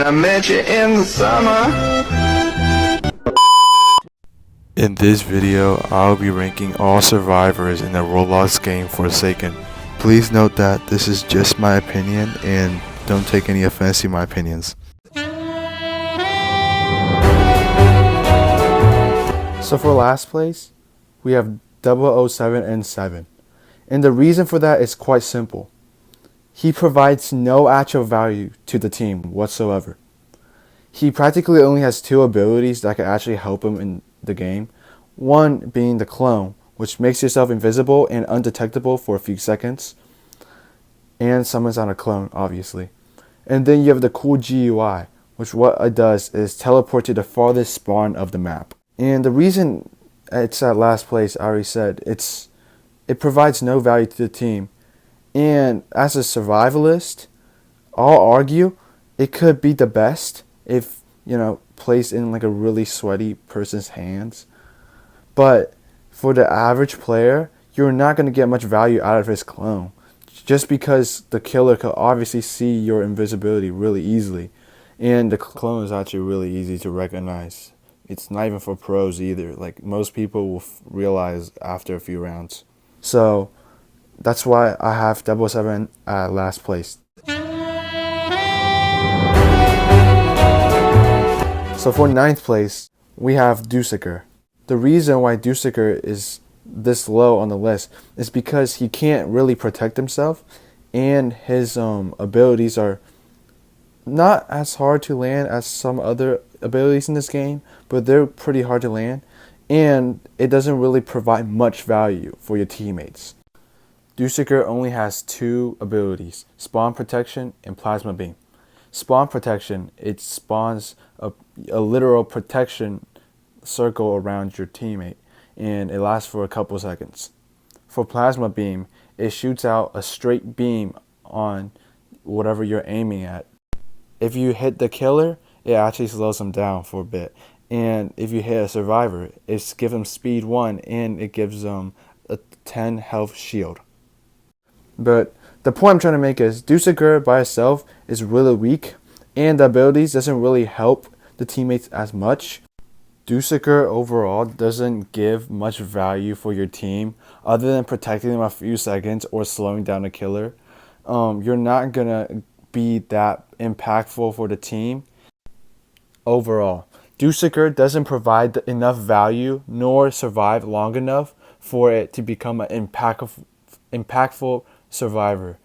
and I met you in the summer. In this video, I'll be ranking all survivors in the Roblox game Forsaken. Please note that this is just my opinion and don't take any offense to my opinions. So for last place, we have 007 and 7. And the reason for that is quite simple. He provides no actual value to the team whatsoever. He practically only has two abilities that can actually help him in the game. One being the clone, which makes yourself invisible and undetectable for a few seconds, and summons on a clone, obviously. And then you have the cool GUI, which what it does is teleport to the farthest spawn of the map. And the reason it's at last place, I already said, it provides no value to the team. And as a survivalist, I'll argue it could be the best if, placed in like a really sweaty person's hands. But for the average player, you're not going to get much value out of his clone. Just because the killer could obviously see your invisibility really easily. And the clone is actually really easy to recognize. It's not even for pros either. Like most people will realize after a few rounds. So that's why I have 007 at last place. So for 9th place, we have Deuceker. The reason why Deuceker is this low on the list is because he can't really protect himself, and his abilities are not as hard to land as some other abilities in this game, but they're pretty hard to land, and it doesn't really provide much value for your teammates. Deuceker only has two abilities, Spawn Protection and Plasma Beam. Spawn Protection, it spawns a literal protection circle around your teammate, and it lasts for a couple seconds. For Plasma Beam, it shoots out a straight beam on whatever you're aiming at. If you hit the killer, it actually slows them down for a bit. And if you hit a survivor, it gives them speed 1 and it gives them a 10 health shield. But the point I'm trying to make is Deuceker by itself is really weak, and the abilities doesn't really help the teammates as much. Deuceker overall doesn't give much value for your team other than protecting them a few seconds or slowing down a killer. You're not gonna be that impactful for the team overall. Deuceker doesn't provide enough value nor survive long enough for it to become an impactful survivor,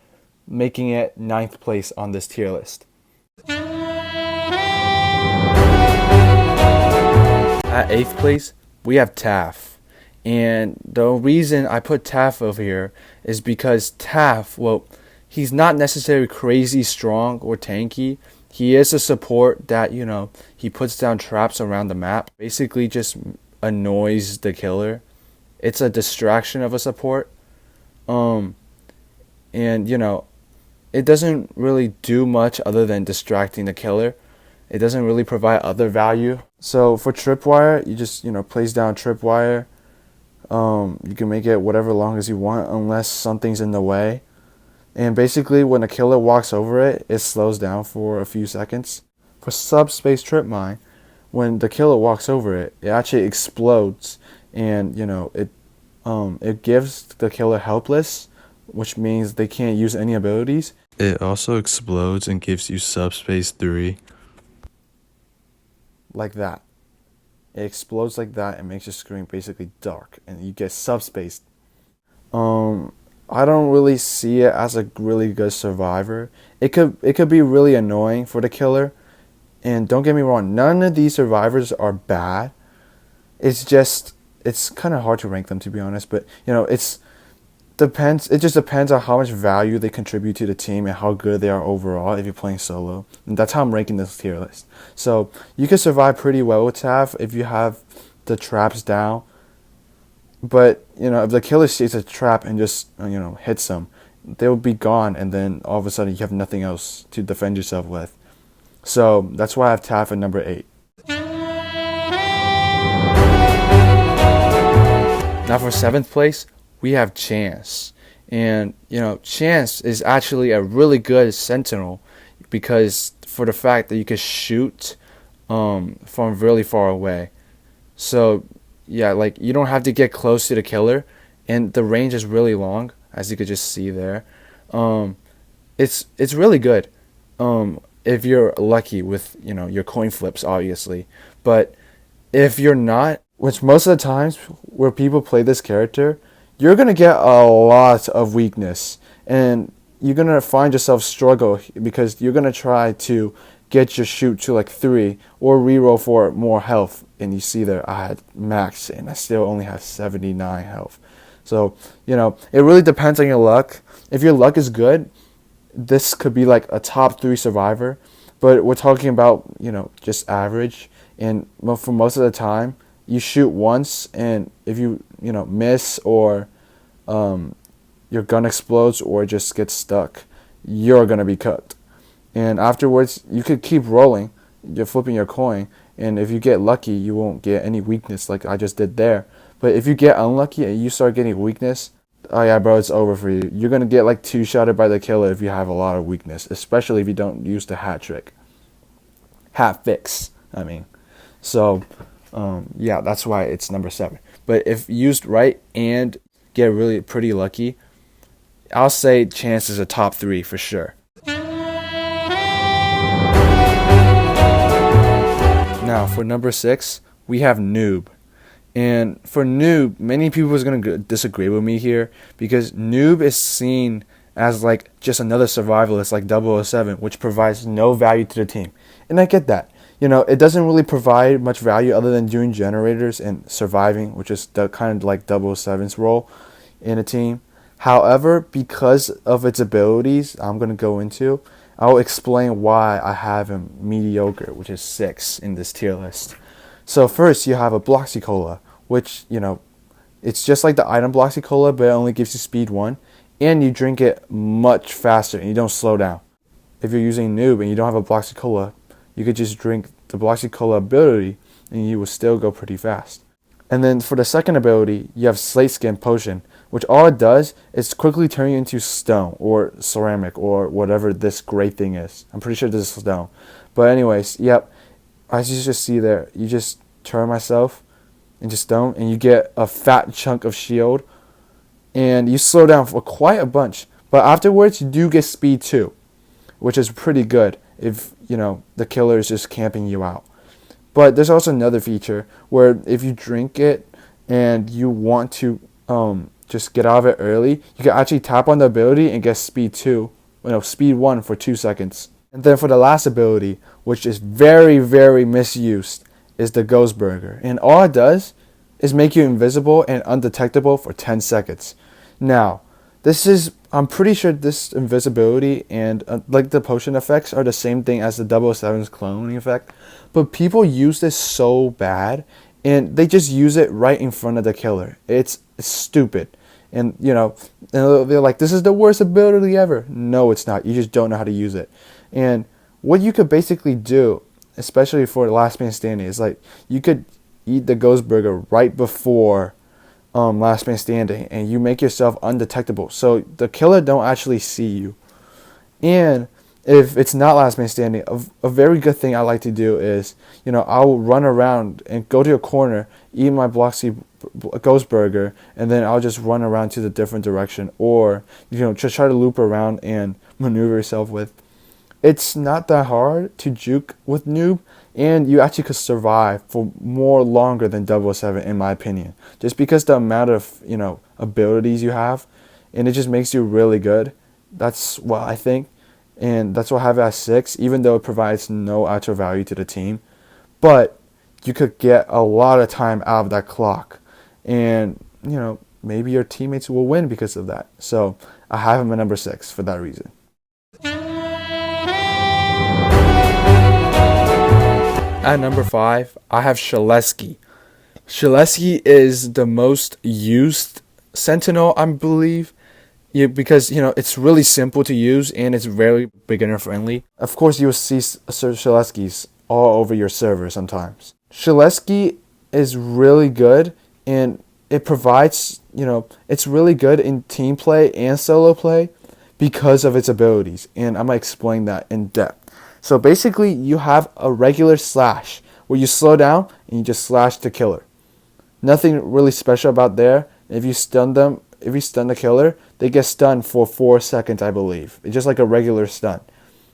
making it 9th place on this tier list. At 8th place, we have Taff. And the reason I put Taff over here is because Taff, he's not necessarily crazy strong or tanky. He is a support that, he puts down traps around the map. Basically just annoys the killer. It's a distraction of a support. And, it doesn't really do much other than distracting the killer. It doesn't really provide other value. So for tripwire, you just, place down tripwire. You can make it whatever long as you want unless something's in the way. And basically when a killer walks over it, it slows down for a few seconds. For subspace trip mine, when the killer walks over it, it actually explodes. And, it gives the killer helpless, which means they can't use any abilities. It also explodes and gives you subspace 3. Like that. It explodes like that and makes your screen basically dark, and you get subspaced. I don't really see it as a really good survivor. It could be really annoying for the killer, and don't get me wrong, none of these survivors are bad. It's kind of hard to rank them, to be honest, but it just depends on how much value they contribute to the team and how good they are overall if you're playing solo. And that's how I'm ranking this tier list. So you can survive pretty well with Taff if you have the traps down. But, if the killer sees a trap and just, hits them, they'll be gone, and then all of a sudden you have nothing else to defend yourself with. So that's why I have Taff at number 8. Now for 7th place, we have Chance. And, Chance is actually a really good sentinel because for the fact that you can shoot from really far away. So yeah, like you don't have to get close to the killer, and the range is really long, as you could just see there. It's really good. If you're lucky with your coin flips, obviously, but if you're not, which most of the times where people play this character, you're gonna get a lot of weakness, and you're gonna find yourself struggle because you're gonna try to get your shoot to like 3 or reroll for more health, and you see there I had max and I still only have 79 health. So it really depends on your luck. If your luck is good, this could be like a top 3 survivor, but we're talking about just average, and for most of the time you shoot once, and if you miss, or your gun explodes or just gets stuck, you're gonna be cooked. And afterwards you could keep rolling, you're flipping your coin, and if you get lucky you won't get any weakness like I just did there. But if you get unlucky and you start getting weakness, oh yeah bro, it's over for you. You're gonna get like 2-shotted by the killer if you have a lot of weakness, especially if you don't use the hat trick. Hat fix, I mean. So yeah, that's why it's number 7. But if used right and get really pretty lucky, I'll say Chance is a top 3 for sure. Now for number 6, we have Noob. And for Noob, many people is going to disagree with me here, because Noob is seen as like just another survivalist like 007, which provides no value to the team. And I get that. It doesn't really provide much value other than doing generators and surviving, which is the kind of like 007's role in a team. However, because of its abilities I'm going to go into, I'll explain why I have him mediocre, which is 6 in this tier list. So first you have a Bloxy Cola, which, it's just like the item Bloxy Cola, but it only gives you speed 1, and you drink it much faster and you don't slow down. If you're using Noob and you don't have a Bloxy Cola, you could just drink the Bloxy Cola ability and you will still go pretty fast. And then for the second ability, you have Slate Skin Potion, which all it does is quickly turn you into stone or ceramic or whatever this gray thing is. I'm pretty sure this is stone. But anyways, yep, as you just see there, you just turn myself into stone and you get a fat chunk of shield, and you slow down for quite a bunch. But afterwards, you do get speed 2, which is pretty good if the killer is just camping you out. But there's also another feature where if you drink it and you want to just get out of it early, you can actually tap on the ability and get speed 2, speed 1 for 2 seconds. And then for the last ability, which is very, very misused, is the Ghost Burger. And all it does is make you invisible and undetectable for 10 seconds. Now, I'm pretty sure this invisibility and like the potion effects are the same thing as the 007's cloning effect, but people use this so bad, and they just use it right in front of the killer. It's stupid. And they're like, this is the worst ability ever. No, it's not. You just don't know how to use it. And what you could basically do, especially for Last Man Standing, is like you could eat the Ghost Burger right before Last Man Standing, and you make yourself undetectable, so the killer don't actually see you. And if it's not Last Man Standing, a very good thing I like to do is, I'll run around and go to a corner, eat my Bloxy Ghost Burger, and then I'll just run around to the different direction, or just try to loop around and maneuver yourself with. It's not that hard to juke with Noob, and you actually could survive for more longer than 007 in my opinion, just because the amount of abilities you have, and it just makes you really good. That's what I think, and that's why I have it at 6, even though it provides no actual value to the team. But you could get a lot of time out of that clock, and maybe your teammates will win because of that. So I have him at number 6 for that reason. At number 5, I have Shedletsky. Shedletsky is the most used Sentinel, I believe, because it's really simple to use and it's very beginner friendly. Of course, you will see Shedletskys all over your server sometimes. Shedletsky is really good, and it provides, it's really good in team play and solo play because of its abilities, and I'm gonna explain that in depth. So basically, you have a regular slash where you slow down and you just slash the killer. Nothing really special about there. If you stun the killer, they get stunned for 4 seconds, I believe. It's just like a regular stun.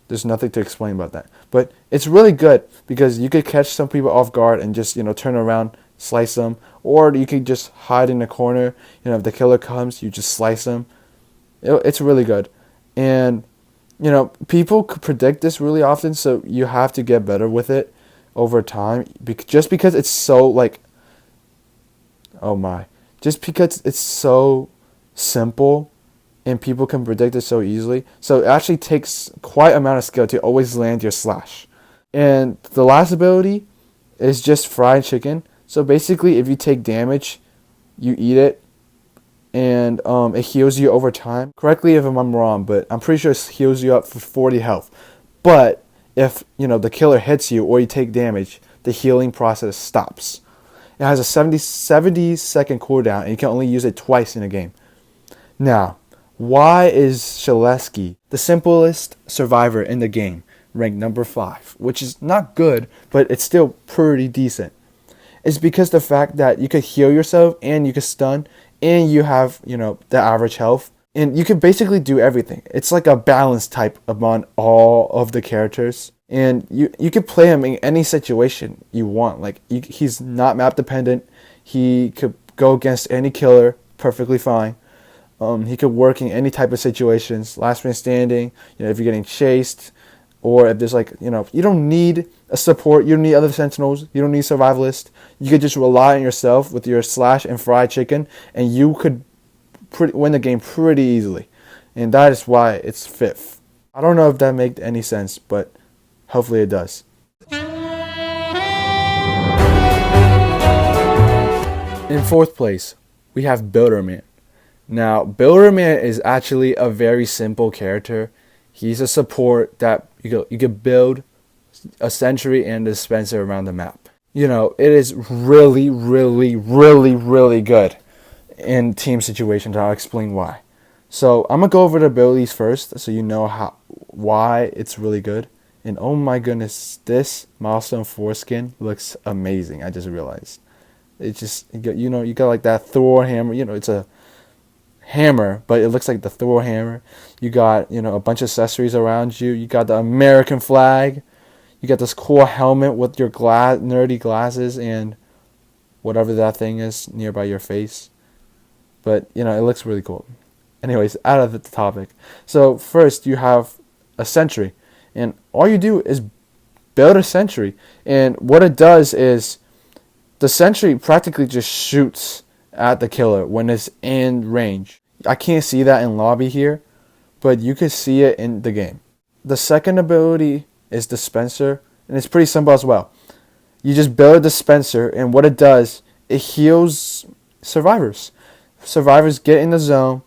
There's nothing to explain about that. But it's really good because you could catch some people off guard and just, turn around, slice them. Or you could just hide in the corner. If the killer comes, you just slice them. It's really good. And, people could predict this really often, so you have to get better with it over time. Just because it's so, just because it's so simple and people can predict it so easily. So it actually takes quite an amount of skill to always land your slash. And the last ability is just fried chicken. So basically, if you take damage, you eat it, and it heals you over time. Correct me if I'm wrong, but I'm pretty sure it heals you up for 40 health. But if, the killer hits you or you take damage, the healing process stops. It has a 70 second cooldown, and you can only use it twice in a game. Now, why is Shedletsky the simplest survivor in the game, ranked number 5, which is not good, but it's still pretty decent? It's because the fact that you could heal yourself and you could stun and you have, the average health. And you can basically do everything. It's like a balance type among all of the characters. And you could play him in any situation you want. He's not map dependent. He could go against any killer perfectly fine. He could work in any type of situations. Last man standing, if you're getting chased. Or if there's you don't need a support. You don't need other sentinels. You don't need survivalists. You could just rely on yourself with your slash and fried chicken. And you could win the game pretty easily. And that is why it's 5th. I don't know if that makes any sense, but hopefully it does. In 4th place, we have Builderman. Now, Builderman is actually a very simple character. He's a support that you could build a sentry and a dispenser around the map. It is really, really, really, really good in team situations. I'll explain why. So I'm gonna go over the abilities first, so you know why it's really good. And oh my goodness, this milestone foreskin looks amazing. I just realized. It's just you got like that Thor hammer. It's a hammer, but it looks like the Thor hammer. You got a bunch of accessories around you. You got the American flag. You got this cool helmet with your nerdy glasses and whatever that thing is nearby your face. But it looks really cool. Anyways, out of the topic. So first you have a sentry, and all you do is build a sentry. And what it does is the sentry practically just shoots at the killer when it's in range. I can't see that in lobby here, but you can see it in the game. The second ability is dispenser, and it's pretty simple as well. You just build a dispenser, and what it does, it heals survivors. Survivors get in the zone,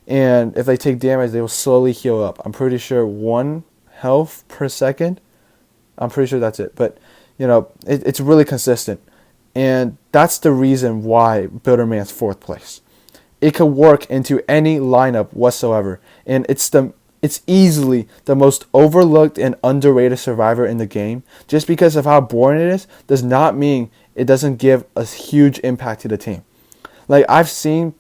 and if they take damage, they will slowly heal up. I'm pretty sure 1 health per second. I'm pretty sure that's it, but it's really consistent. And that's the reason why Builderman's 4th place. It could work into any lineup whatsoever. And it's easily the most overlooked and underrated survivor in the game. Just because of how boring it is does not mean it doesn't give a huge impact to the team. I've seen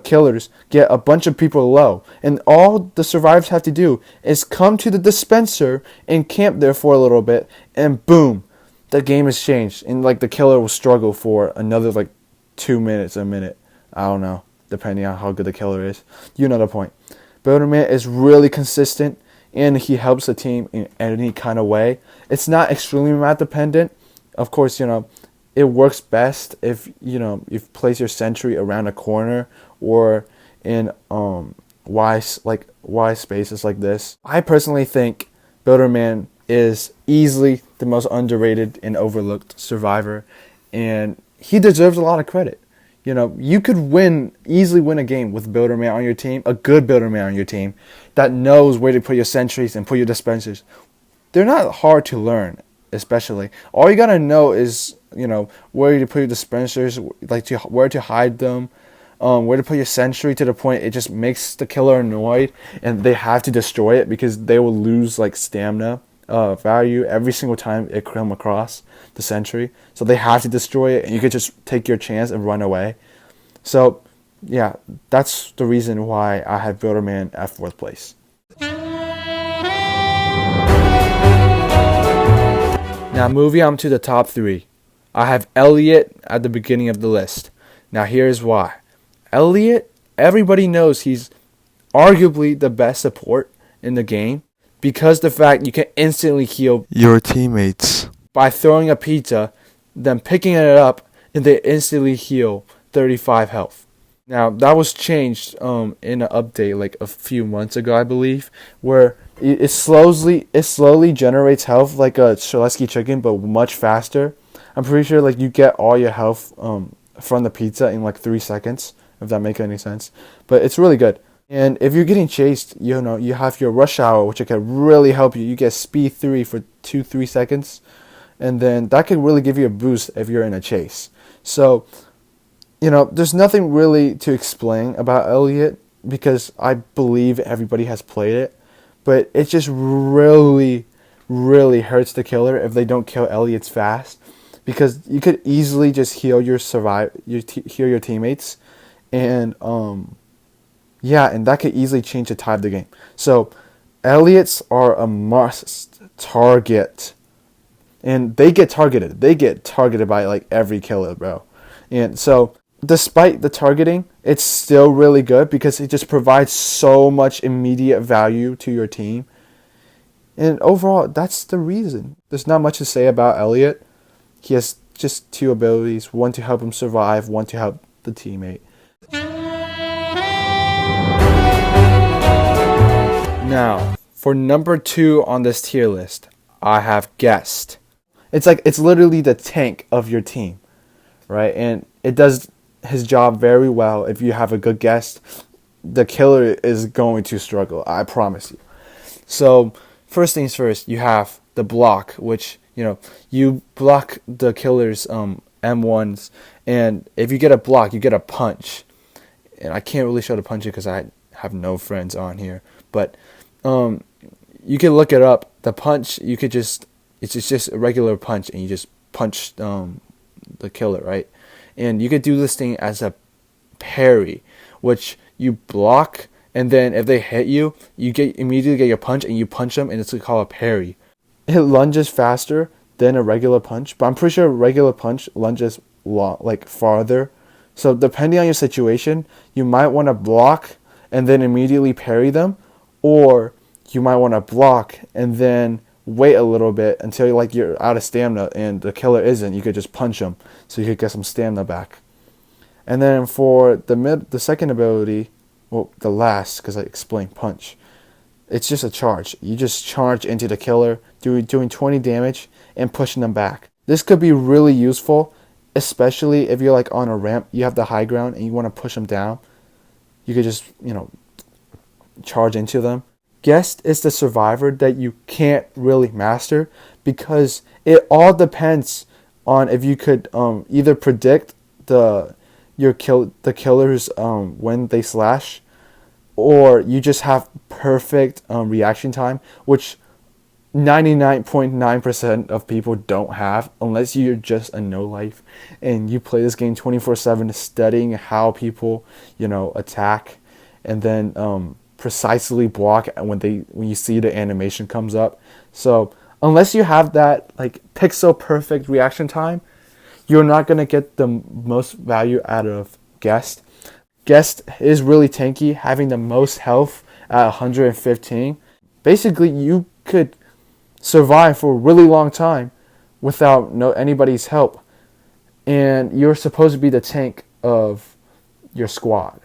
killers get a bunch of people low. And all the survivors have to do is come to the dispenser and camp there for a little bit. And boom. The game has changed, and the killer will struggle for another 2 minutes, a minute. I don't know, depending on how good the killer is. You know the point. Builderman is really consistent, and he helps the team in any kind of way. It's not extremely map dependent. Of course, it works best if you place your sentry around a corner or in wide spaces like this. I personally think Builderman is easily the most underrated and overlooked survivor, and he deserves a lot of credit. You could easily win a game with Builderman on your team, a good Builderman on your team that knows where to put your sentries and put your dispensers. They're not hard to learn, especially. All you gotta know is where to put your dispensers, where to hide them, where to put your sentry to the point it just makes the killer annoyed and they have to destroy it because they will lose stamina. value every single time it come across the sentry. So they have to destroy it, and you could just take your chance and run away. So yeah, that's the reason why I have Builderman at 4th place. Now moving on to the top 3. I have Elliot at the beginning of the list. Now here's why. Elliot, everybody knows he's arguably the best support in the game because the fact you can instantly heal your teammates by throwing a pizza, then picking it up, and they instantly heal 35 health. Now that was changed in an update like a few months ago, I believe, where it slowly generates health like a Shedletsky chicken, but much faster. I'm pretty sure like you get all your health from the pizza in like 3 seconds, if that makes any sense. But it's really good. And if you're getting chased, you have your rush hour, which can really help you. You get speed 3 for 2-3 seconds, and then that could really give you a boost if you're in a chase. So, there's nothing really to explain about Elliot because I believe everybody has played it, but it just really, really hurts the killer if they don't kill Elliot's fast, because you could easily just heal your teammates, and and that could easily change the tide of the game. So Elliots are a must target, and they get targeted. They get targeted by like every killer, bro. And so despite the targeting, it's still really good because it just provides so much immediate value to your team. And overall, that's the reason. There's not much to say about Elliot. He has just 2 abilities, one to help him survive, one to help the teammate. Now, for number 2 on this tier list, I have Guest. It's literally the tank of your team, right? And it does his job very well. If you have a good Guest, the killer is going to struggle, I promise you. So first things first, you have the block, which you block the killer's M1s, and if you get a block, you get a punch. And I can't really show the punch because I have no friends on here, but you can look it up. The punch, it's just a regular punch, and you just punch the killer, right? And you could do this thing as a parry, which you block, and then if they hit you, you immediately get your punch, and you punch them, and it's called a parry. It lunges faster than a regular punch, but I'm pretty sure a regular punch lunges farther. So depending on your situation, you might want to block and then immediately parry them, or you might want to block and then wait a little bit until you're out of stamina and the killer isn't. You could just punch him so you could get some stamina back. And then for the second ability, the last, because I explained punch, it's just a charge. You just charge into the killer, doing 20 damage and pushing them back. This could be really useful, especially if you're on a ramp, you have the high ground and you want to push them down. You could just charge into them. Guest is the survivor that you can't really master because it all depends on if you could either predict the killers when they slash, or you just have perfect reaction time, which 99.9% of people don't have, unless you're just a no-life and you play this game 24/7 studying how people attack, and then precisely block when you see the animation comes up. So unless you have that pixel perfect reaction time, you're not gonna get the most value out of Guest. Guest is really tanky, having the most health at 115. Basically, you could survive for a really long time without anybody's help, and you're supposed to be the tank of your squad.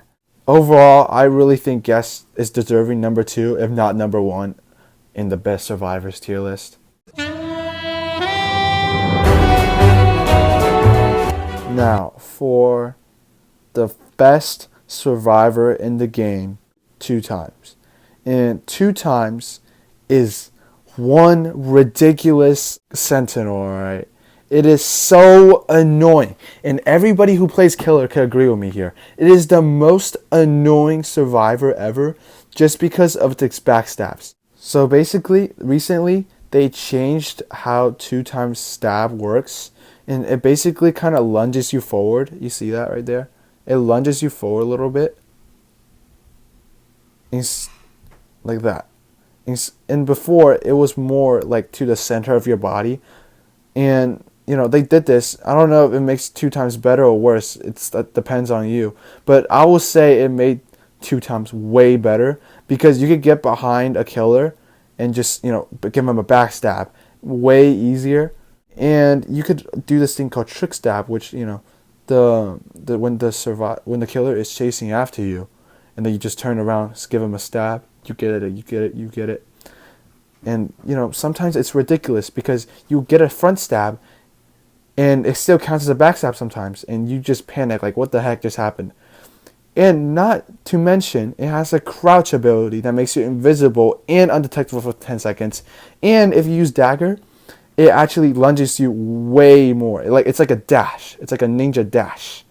Overall, I really think Guest is deserving number 2, if not number 1, in the best survivors tier list. Now, for the best survivor in the game 2 times. And 2 times is one ridiculous sentinel, alright? It is so annoying. And everybody who plays killer can agree with me here. It is the most annoying survivor ever just because of its backstabs. So basically, recently, they changed how 2 times stab works, and it basically kind of lunges you forward. You see that right there? It lunges you forward a little bit. Like that. And before, it was more like to the center of your body. And, they did this. I don't know if it makes 2 times better or worse. That depends on you. But I will say it made 2 times way better, because you could get behind a killer and just, give him a backstab. Way easier. And you could do this thing called trick stab, which, when the killer is chasing after you, and then you just turn around, just give him a stab. You get it. And, sometimes it's ridiculous, because you get a front stab, and it still counts as a backstab sometimes, and you just panic, like, what the heck just happened? And not to mention, it has a crouch ability that makes you invisible and undetectable for 10 seconds. And if you use dagger, it actually lunges you way more. It's like a dash. It's like a ninja dash.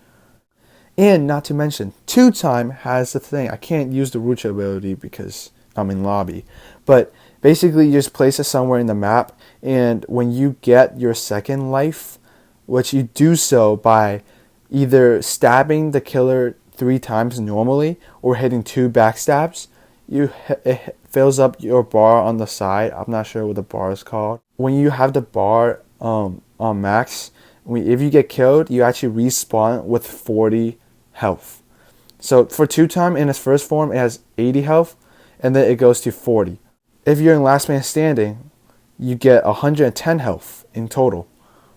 And not to mention, 2-time has the thing. I can't use the Rucha ability because I'm in lobby. But basically, you just place it somewhere in the map. And when you get your second life, which you do so by either stabbing the killer 3 times normally or hitting 2 backstabs, it fills up your bar on the side. I'm not sure what the bar is called. When you have the bar on max, if you get killed, you actually respawn with 40 health. So for 2-time in its first form, it has 80 health, and then it goes to 40. If you're in last man standing, you get 110 health in total,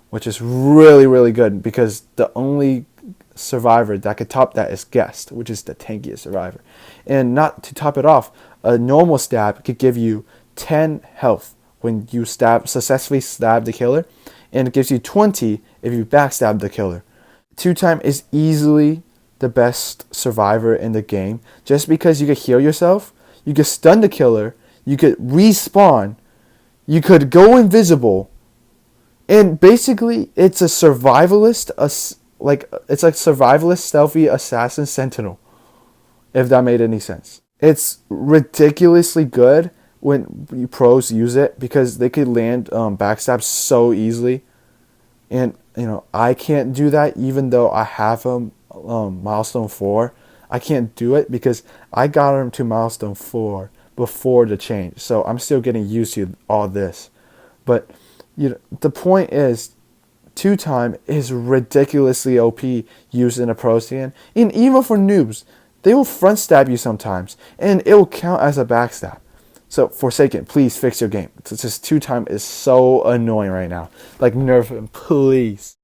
which is really, really good, because the only survivor that could top that is Guest, which is the tankiest survivor. And not to top it off, a normal stab could give you 10 health when you successfully stab the killer, and it gives you 20 if you backstab the killer. 2-time is easily the best survivor in the game, just because you could heal yourself, you could stun the killer, you could respawn, you could go invisible, and basically it's a survivalist, it's like survivalist stealthy assassin sentinel, if that made any sense. It's ridiculously good when pros use it, because they could land backstabs so easily, and I can't do that, even though I have him milestone 4. I can't do it because I got him to milestone 4 before the change, so I'm still getting used to all this. But the point is, 2-time is ridiculously OP used in a pro stand, and even for noobs, they will front stab you sometimes, and it will count as a backstab. So Forsaken, please fix your game. It's just 2-time is so annoying right now. Like, nerf him, please.